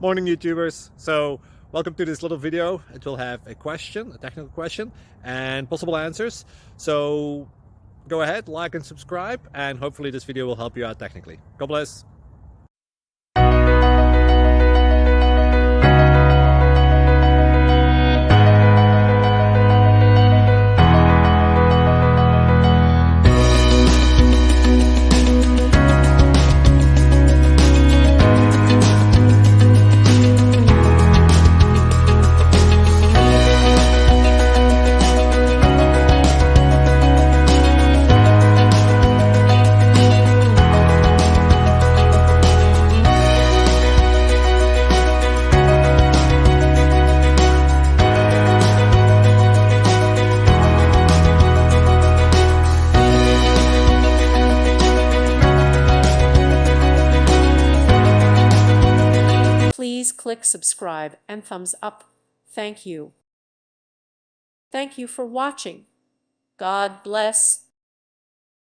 Morning YouTubers. So welcome to this little video. It will have a question, a technical question, and possible answers. So go ahead, like and subscribe, and hopefully this video will help you out technically. God bless. Please click subscribe and thumbs up. Thank you. Thank you for watching. God bless.